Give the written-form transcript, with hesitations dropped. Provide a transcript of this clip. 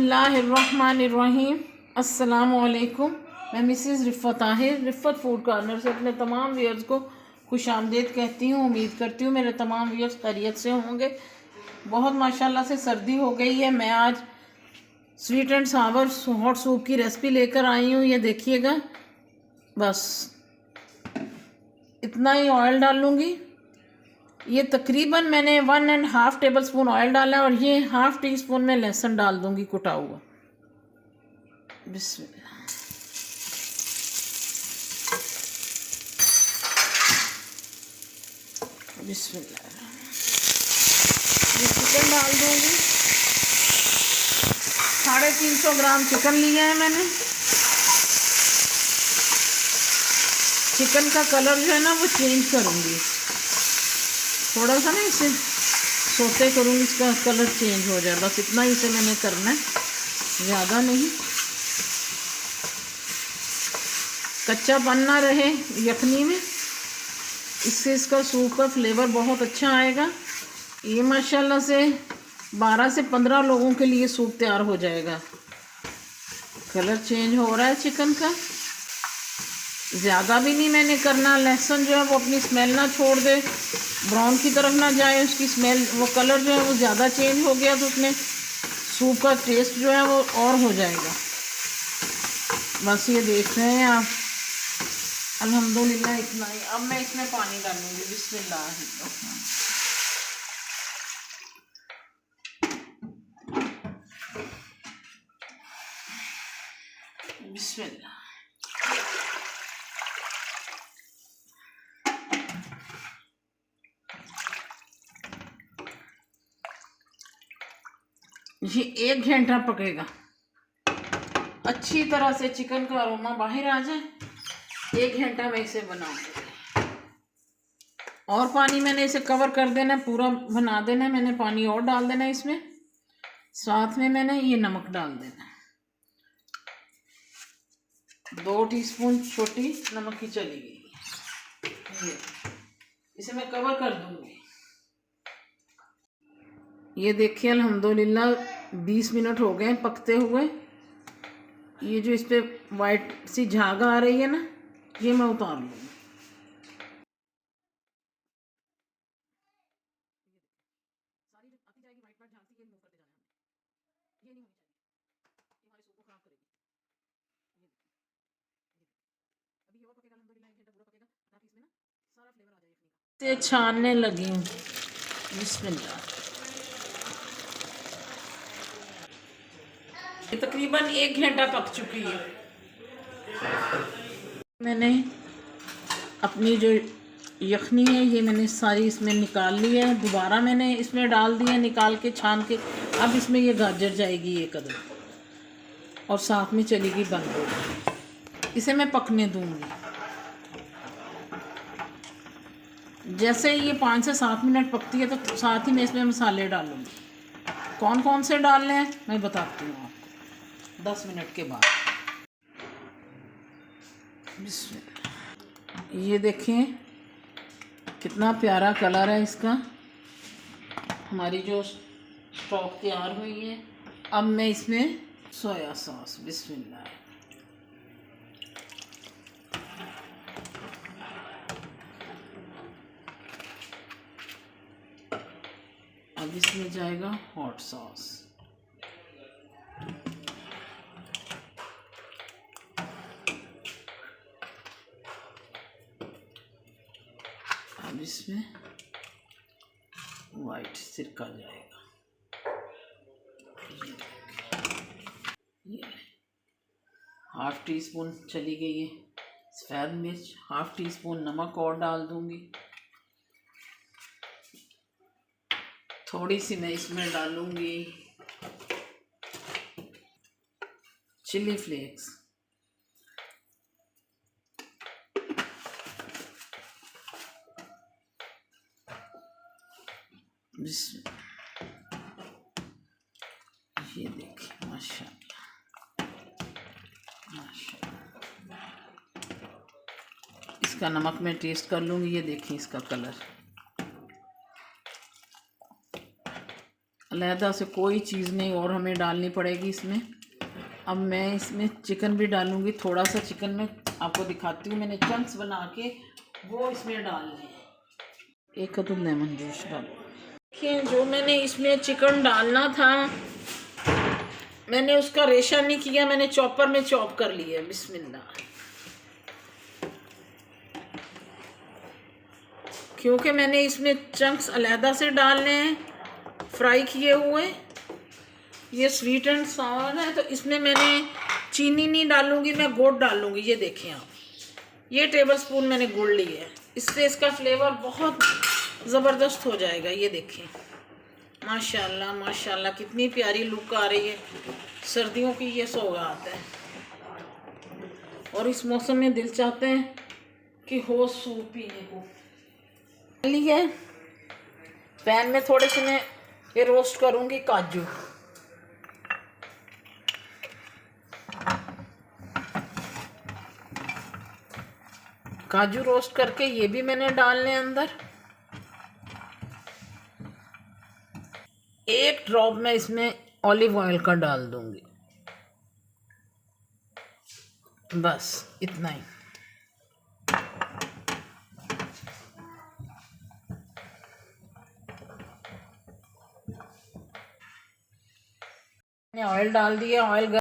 बिस्मिल्लाहिर्रहमानिर्रहीम। अस्सलामुअलैकुम। मैं मिसेज़ रिफ़त ताहिर रिफ़त फूड कॉर्नर से अपने तमाम व्यूअर्स को खुशामदीद कहती हूँ। उम्मीद करती हूँ मेरे तमाम व्यूअर्स खैरियत से होंगे। बहुत माशाल्लाह से सर्दी हो गई है। मैं आज sweet and Sawar hot soup की रेसिपी लेकर आई हूँ। ये देखिएगा, बस इतना ही ऑयल डालूँगी। ये तकरीबन मैंने 1.5 टेबल स्पून ऑयल डाला है और ये 1/2 टीस्पून में लहसुन डाल दूंगी कुटा हुआ। बिस्मिल्लाह। बिस्मिल्लाह। ये चिकन डाल दूंगी। 350 ग्राम चिकन लिया है मैंने। चिकन का कलर जो है ना वो चेंज करूंगी, थोड़ा सा ना इसे सोते करूँगी, इसका कलर चेंज हो जाए, बस इतना ही इसे मैंने करना है, ज़्यादा नहीं। कच्चापन ना रहे यखनी में, इससे इसका सूप का फ्लेवर बहुत अच्छा आएगा। ये माशाल्लाह से 12 से 15 लोगों के लिए सूप तैयार हो जाएगा। कलर चेंज हो रहा है चिकन का, ज़्यादा भी नहीं मैंने करना। लहसुन जो है वो अपनी स्मेल ना छोड़ दे, ब्राउन की तरफ ना जाए उसकी स्मेल, वो कलर जो है वो ज़्यादा चेंज हो गया तो उसमें सूप का टेस्ट जो है वो और हो जाएगा। बस ये देख रहे हैं आप, अल्हम्दुलिल्लाह इतना ही। अब मैं इसमें पानी डालूंगी। बिस्मिल्लाह। बिस्मिल्लाह। ये 1 घंटा पकेगा, अच्छी तरह से चिकन का अरोमा बाहर आ जाए। 1 घंटा मैं इसे बनाऊंगी। और पानी मैंने इसे कवर कर देना, पूरा बना देना। मैंने पानी और डाल देना इसमें, साथ में मैंने ये नमक डाल देना। 2 टीस्पून छोटी नमक की चली गई। इसे मैं कवर कर दूंगी। ये देखिए अल्हम्दुलिल्लाह 20 मिनट हो गए पकते हुए। ये जो इस पे वाइट सी झाग आ रही है ना, ये मैं उतार लूँगी। से छानने लगी हूँ। बिस्मिल्लाह। ये तकरीबन 1 घंटा पक चुकी है। मैंने अपनी जो यखनी है ये मैंने सारी इसमें निकाल ली है। दोबारा मैंने इसमें डाल दिया निकाल के, छान के। अब इसमें ये गाजर जाएगी ये कदम, और साथ में चलेगी बंद गोभी। इसे मैं पकने दूंगी। जैसे ये 5 से 7 मिनट पकती है तो साथ ही मैं इसमें मसाले डालूंगी। कौन कौन से डालने हैं मैं बताती हूँ आपको 10 मिनट के बाद। ये देखें कितना प्यारा कलर है इसका। हमारी जो स्टॉक तैयार हुई है। अब मैं इसमें सोया सॉस, बिस्मिल्लाह। अब इसमें जाएगा हॉट सॉस। अब इसमें वाइट सिरका जाएगा। ये 1/2 टीस्पून चली गई है सफ़ेद मिर्च। 1/2 टीस्पून नमक और डाल दूंगी। थोड़ी सी मैं इसमें डालूंगी चिली फ्लेक्स। ये देखिए माशाल्लाह माशाल्लाह। इसका नमक मैं टेस्ट कर लूँगी। ये देखिए इसका कलर, अलहदा से कोई चीज़ नहीं और हमें डालनी पड़ेगी इसमें। अब मैं इसमें चिकन भी डालूँगी। थोड़ा सा चिकन मैं आपको दिखाती हूँ, मैंने चंक्स बना के वो इसमें डालने हैं। एक कदम लेमन जूस डाल। देखिए जो मैंने इसमें चिकन डालना था मैंने उसका रेशा नहीं किया, मैंने चॉपर में चॉप कर लिया। बिस्मिल्लाह। क्योंकि मैंने इसमें चंक्स अलहदा से डालने हैं फ्राई किए हुए। ये स्वीट एंड सावर है तो इसमें मैंने चीनी नहीं डालूंगी, मैं गुड़ डालूंगी। ये देखें आप, ये टेबलस्पून मैंने गुड़ ली है, इससे इसका फ्लेवर बहुत ज़बरदस्त हो जाएगा। ये देखें माशाल्लाह माशाल्लाह कितनी प्यारी लुक आ रही है। सर्दियों की ये सौगात है और इस मौसम में दिल चाहते हैं कि हो सूप पीने को। लिए पैन में थोड़े से मैं ये रोस्ट करूंगी काजू। काजू रोस्ट करके ये भी मैंने डालने अंदर। एक ड्रॉप मैं इसमें ऑलिव ऑयल का डाल दूंगी, बस इतना ही। मैंने ऑयल डाल दिया। ऑयल